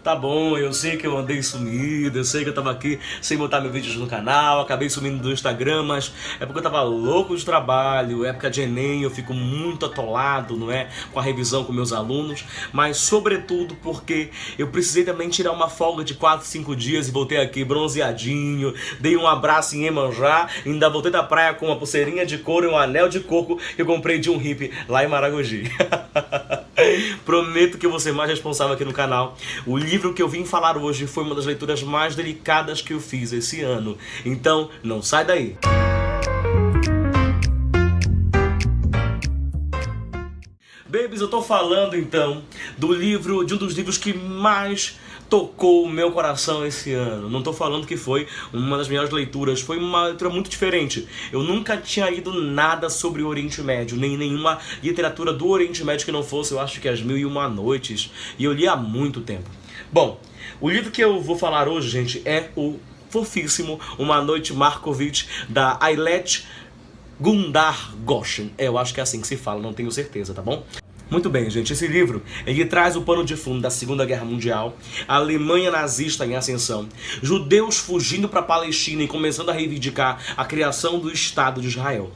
Tá bom, eu sei que eu andei sumido, eu sei que eu tava aqui sem botar meus vídeos no canal, acabei sumindo do Instagram, mas é porque eu tava louco de trabalho, época de Enem, eu fico muito atolado, não é? Com a revisão com meus alunos, mas sobretudo porque eu precisei também tirar uma folga de 4, 5 dias e voltei aqui bronzeadinho, dei um abraço em Iemanjá, ainda voltei da praia com uma pulseirinha de couro e um anel de coco que eu comprei de um hippie lá em Maragogi. Prometo que eu vou ser mais responsável aqui no canal. O livro que eu vim falar hoje foi uma das leituras mais delicadas que eu fiz esse ano. Então, não sai daí. Babies, eu tô falando então de um dos livros que mais tocou o meu coração esse ano. Não tô falando que foi uma das melhores leituras, foi uma leitura muito diferente. Eu nunca tinha lido nada sobre o Oriente Médio, nem nenhuma literatura do Oriente Médio que não fosse, eu acho que As Mil e Uma Noites, e eu li há muito tempo. Bom, o livro que eu vou falar hoje, gente, é o fofíssimo Uma Noite Markovitch, da Ayelet Gundar Goshen. Eu acho que é assim que se fala, não tenho certeza, tá bom? Muito bem, gente, esse livro, ele traz o pano de fundo da Segunda Guerra Mundial, a Alemanha nazista em ascensão, judeus fugindo para a Palestina e começando a reivindicar a criação do Estado de Israel.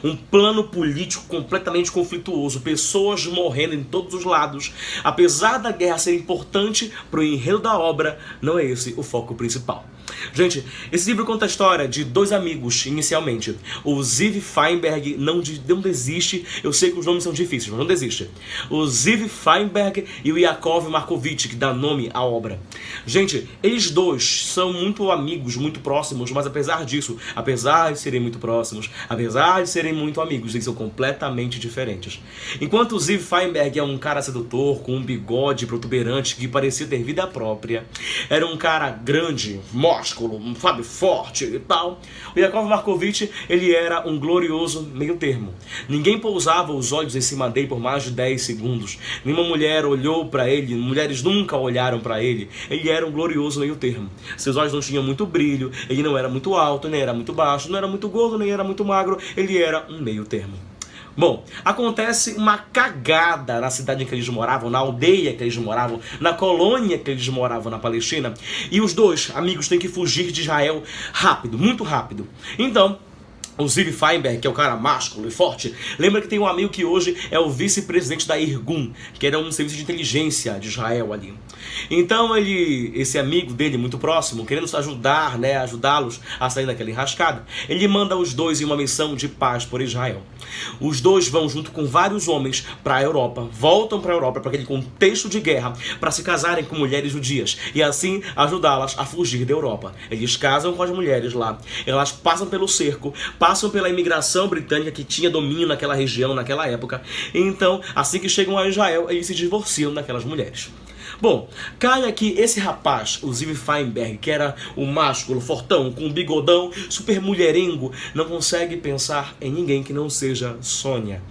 Um plano político completamente conflituoso, pessoas morrendo em todos os lados. Apesar da guerra ser importante para o enredo da obra, não é esse o foco principal. Gente, esse livro conta a história de dois amigos, inicialmente. O Ziv Feinberg não desiste, eu sei que os nomes são difíceis, mas não desiste. O Ziv Feinberg e o Yakov Markovitch, que dá nome à obra. Gente, eles dois são muito amigos, muito próximos, mas apesar disso, apesar de serem muito próximos, apesar de serem muito amigos, eles são completamente diferentes. Enquanto o Ziv Feinberg é um cara sedutor, com um bigode protuberante que parecia ter vida própria, era um cara grande, músculo, sabe, forte e tal. O Yakov Markovitch, ele era um glorioso meio termo. Ninguém pousava os olhos em cima dele por mais de 10 segundos. Nenhuma mulher olhou pra ele, mulheres nunca olharam pra ele. Ele era um glorioso meio termo. Seus olhos não tinham muito brilho, ele não era muito alto, nem era muito baixo, não era muito gordo, nem era muito magro, ele era um meio termo. Bom, acontece uma cagada na cidade em que eles moravam, na aldeia que eles moravam, na colônia que eles moravam na Palestina, e os dois amigos têm que fugir de Israel rápido, muito rápido. Então, o Ziv Feinberg, que é o cara másculo e forte, lembra que tem um amigo que hoje é o vice-presidente da Irgun, que era um serviço de inteligência de Israel ali. Então esse amigo dele, muito próximo, querendo ajudar, né, ajudá-los a sair daquela enrascada, ele manda os dois em uma missão de paz por Israel. Os dois vão junto com vários homens para a Europa, voltam para a Europa, para aquele contexto de guerra, para se casarem com mulheres judias e assim ajudá-las a fugir da Europa. Eles casam com as mulheres lá, elas passam pelo cerco, passam pela imigração britânica que tinha domínio naquela região, naquela época. Então, assim que chegam a Israel, eles se divorciam daquelas mulheres. Bom, cai aqui esse rapaz, o Ziv Feinberg, que era o másculo, fortão, com um bigodão, super mulherengo, não consegue pensar em ninguém que não seja Sônia,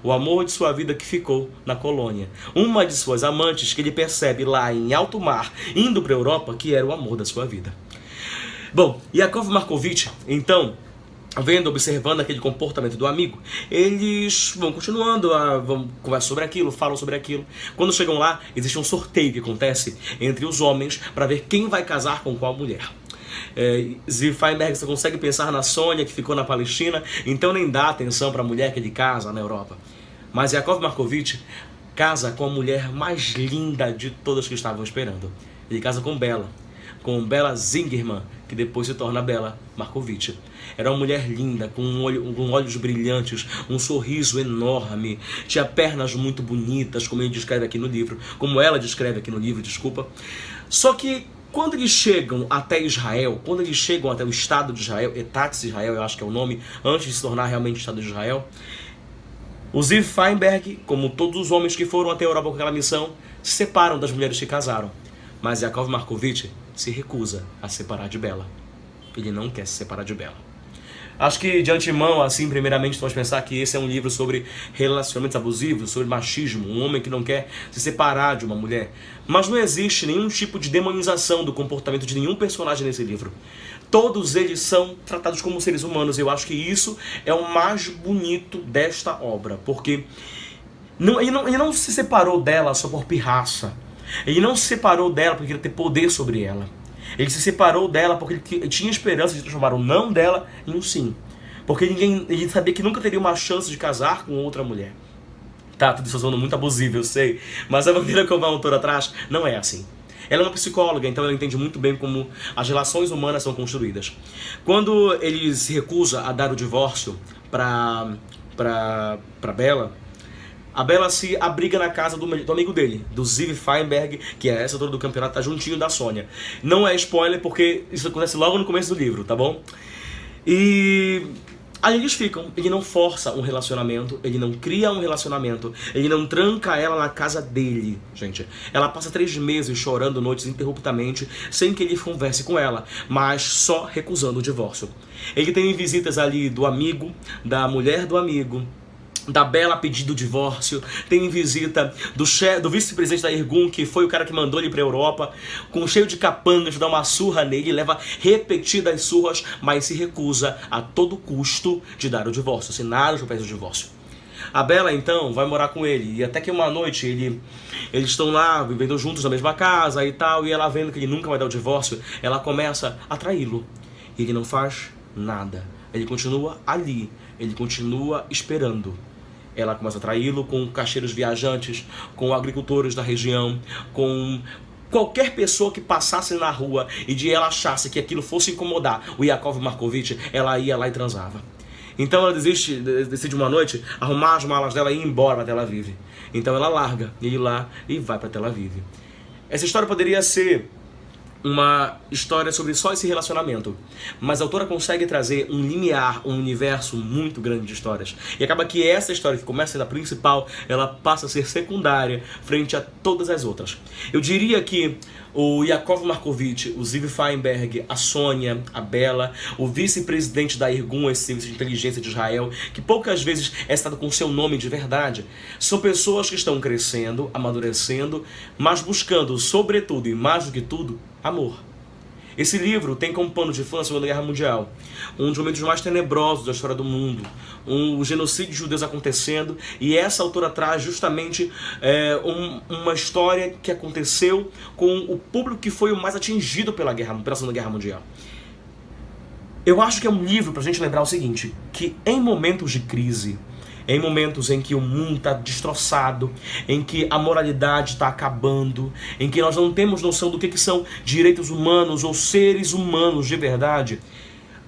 o amor de sua vida que ficou na colônia. Uma de suas amantes que ele percebe lá em alto mar, indo para a Europa, que era o amor da sua vida. Bom, Yakov Markovitch, então, observando aquele comportamento do amigo, eles vão continuando, vão conversar sobre aquilo, falam sobre aquilo. Quando chegam lá, existe um sorteio que acontece entre os homens para ver quem vai casar com qual mulher. Ziv Feinberg, você consegue pensar na Sônia, que ficou na Palestina, então nem dá atenção para a mulher que ele casa na Europa. Mas Yakov Markovitch casa com a mulher mais linda de todas que estavam esperando. Ele casa com Bela Zingerman, que depois se torna Bela Markovitch. Era uma mulher linda, com olhos brilhantes, um sorriso enorme, tinha pernas muito bonitas, como ela descreve aqui no livro, desculpa. Só que quando eles chegam até Israel, quando eles chegam até o Estado de Israel, Etatz Israel, eu acho que é o nome, antes de se tornar realmente Estado de Israel, o Ziv Feinberg, como todos os homens que foram até a Europa com aquela missão, se separam das mulheres que casaram. Mas Yakov Markovitch se recusa a se separar de Bela. Ele não quer se separar de Bela. Acho que de antemão, assim, primeiramente, vamos pensar que esse é um livro sobre relacionamentos abusivos, sobre machismo, um homem que não quer se separar de uma mulher. Mas não existe nenhum tipo de demonização do comportamento de nenhum personagem nesse livro. Todos eles são tratados como seres humanos. Eu acho que isso é o mais bonito desta obra, porque ele não se separou dela só por pirraça. Ele não se separou dela porque queria ter poder sobre ela. Ele se separou dela porque ele tinha esperança de transformar o não dela em um sim. Porque ele sabia que nunca teria uma chance de casar com outra mulher. Tá, tudo isso soando muito abusivo, eu sei. Mas a maneira como a autora traz não é assim. Ela é uma psicóloga, então ela entende muito bem como as relações humanas são construídas. Quando ele se recusa a dar o divórcio pra Bella, a Bella se abriga na casa do amigo dele, do Ziv Feinberg, que é essa autora do campeonato, tá juntinho da Sônia. Não é spoiler porque isso acontece logo no começo do livro, tá bom? E aí eles ficam, ele não força um relacionamento, ele não cria um relacionamento, ele não tranca ela na casa dele, gente. Ela passa 3 meses chorando noites interruptamente, sem que ele converse com ela, mas só recusando o divórcio. Ele tem visitas ali do amigo, da mulher do amigo, da Bella a pedido o divórcio, tem visita do vice-presidente da Irgun, que foi o cara que mandou ele pra Europa, com cheio de capangas, dá uma surra nele, leva repetidas surras, mas se recusa a todo custo de dar o divórcio, assinar os papéis do divórcio. A Bella então vai morar com ele, e até que uma noite eles estão lá vivendo juntos na mesma casa e tal, e ela vendo que ele nunca vai dar o divórcio, ela começa a traí-lo, e ele não faz nada, ele continua ali, ele continua esperando. Ela começa a traí-lo com caixeiros viajantes, com agricultores da região, com qualquer pessoa que passasse na rua e de ela achasse que aquilo fosse incomodar o Yakov Markovitch, ela ia lá e transava. Então ela decide uma noite arrumar as malas dela e ir embora para Tel Aviv. Então ela larga ele lá e vai para Tel Aviv. Essa história poderia ser uma história sobre só esse relacionamento, mas a autora consegue trazer um limiar, um universo muito grande de histórias, e acaba que essa história que começa a ser a principal, ela passa a ser secundária frente a todas as outras. Eu diria que o Yakov Markovitch, o Ziv Feinberg, a Sônia, a Bella, o vice-presidente da Irgun, esse serviço de inteligência de Israel, que poucas vezes é citado com seu nome de verdade, são pessoas que estão crescendo, amadurecendo, mas buscando, sobretudo e mais do que tudo, amor. Esse livro tem como pano de fundo a Segunda Guerra Mundial, um dos momentos mais tenebrosos da história do mundo, um genocídio de judeus acontecendo, e essa autora traz justamente uma história que aconteceu com o público que foi o mais atingido pela Segunda Guerra Mundial. Eu acho que é um livro para a gente lembrar o seguinte, que em momentos de crise, em momentos em que o mundo está destroçado, em que a moralidade está acabando, em que nós não temos noção do que são direitos humanos ou seres humanos de verdade,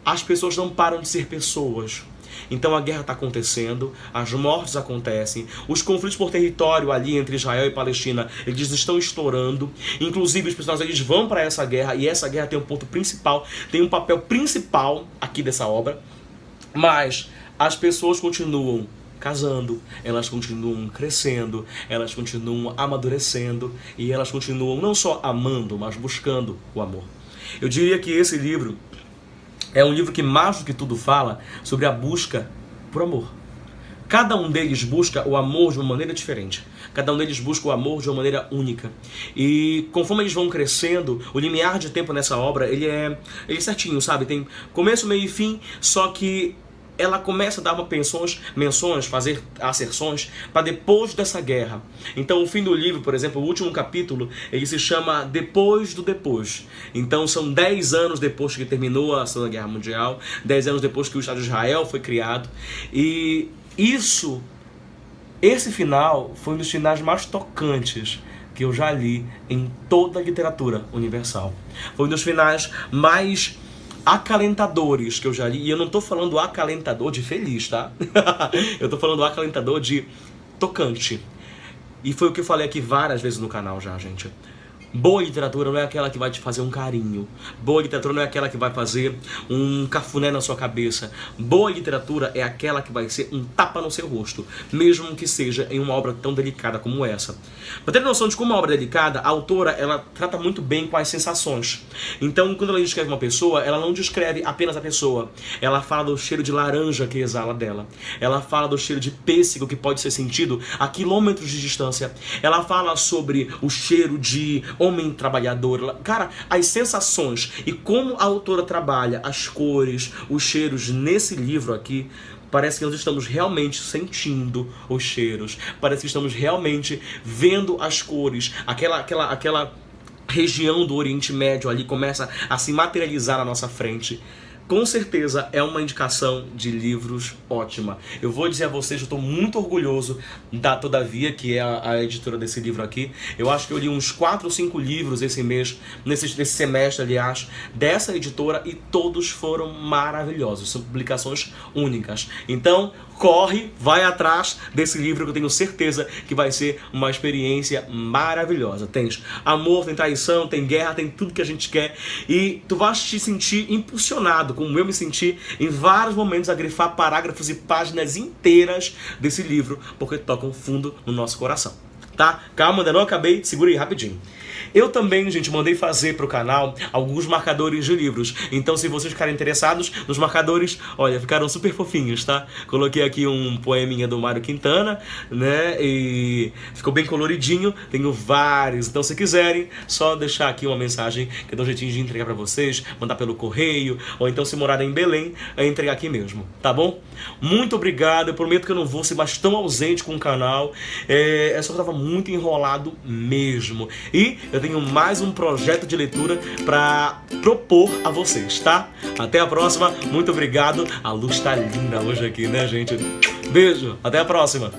as pessoas não param de ser pessoas. Então a guerra está acontecendo, as mortes acontecem, os conflitos por território ali entre Israel e Palestina, eles estão estourando, inclusive os personagens eles vão para essa guerra, e essa guerra tem um ponto principal, tem um papel principal aqui dessa obra, mas as pessoas continuam casando, elas continuam crescendo, elas continuam amadurecendo e elas continuam não só amando, mas buscando o amor. Eu diria que esse livro é um livro que mais do que tudo fala sobre a busca por amor. Cada um deles busca o amor de uma maneira diferente. Cada um deles busca o amor de uma maneira única. E conforme eles vão crescendo, o limiar de tempo nessa obra, ele é certinho, sabe? Tem começo, meio e fim, só que ela começa a dar menções, fazer asserções para depois dessa guerra. Então o fim do livro, por exemplo, o último capítulo, ele se chama Depois do Depois. Então são 10 anos depois que terminou a Segunda Guerra Mundial, 10 anos depois que o Estado de Israel foi criado. E esse final foi um dos finais mais tocantes que eu já li em toda a literatura universal. Foi um dos finais mais acalentadores que eu já li, e eu não tô falando acalentador de feliz, tá? Eu tô falando acalentador de tocante. E foi o que eu falei aqui várias vezes no canal já, gente. Boa literatura não é aquela que vai te fazer um carinho. Boa literatura não é aquela que vai fazer um cafuné na sua cabeça. Boa literatura é aquela que vai ser um tapa no seu rosto, mesmo que seja em uma obra tão delicada como essa. Para ter noção de como uma obra é delicada, a autora ela trata muito bem com as sensações. Então, quando ela descreve uma pessoa, ela não descreve apenas a pessoa. Ela fala do cheiro de laranja que exala dela. Ela fala do cheiro de pêssego que pode ser sentido a quilômetros de distância. Ela fala sobre o cheiro de homem trabalhador. Cara, as sensações e como a autora trabalha as cores, os cheiros nesse livro aqui, Parece que nós estamos realmente sentindo os cheiros. Parece que estamos realmente vendo as cores. Aquela região do Oriente Médio ali começa a se materializar na nossa frente. Com certeza é uma indicação de livros ótima. Eu vou dizer a vocês, eu estou muito orgulhoso da Todavia, que é a editora desse livro aqui. Eu acho que eu li uns 4 ou 5 livros esse mês, nesse semestre, aliás, dessa editora, e todos foram maravilhosos. São publicações únicas. Então, corre, vai atrás desse livro que eu tenho certeza que vai ser uma experiência maravilhosa. Tem amor, tem traição, tem guerra, tem tudo que a gente quer, e tu vais te sentir impulsionado, como eu me senti em vários momentos, a grifar parágrafos e páginas inteiras desse livro, porque tocam fundo no nosso coração. Tá? Calma, ainda não acabei, segura aí rapidinho. Eu também, gente, mandei fazer pro canal alguns marcadores de livros. Então, se vocês ficarem interessados nos marcadores, olha, ficaram super fofinhos, tá? Coloquei aqui um poeminha do Mário Quintana, né? E ficou bem coloridinho. Tenho vários. Então, se quiserem, só deixar aqui uma mensagem que eu dou um jeitinho de entregar pra vocês, mandar pelo correio, ou então, se morarem em Belém, entregar aqui mesmo, tá bom? Muito obrigado. Eu prometo que eu não vou ser mais tão ausente com o canal. É só que eu tava muito enrolado mesmo. E eu tenho mais um projeto de leitura para propor a vocês, tá? Até a próxima, muito obrigado. A luz tá linda hoje aqui, né, gente? Beijo, até a próxima.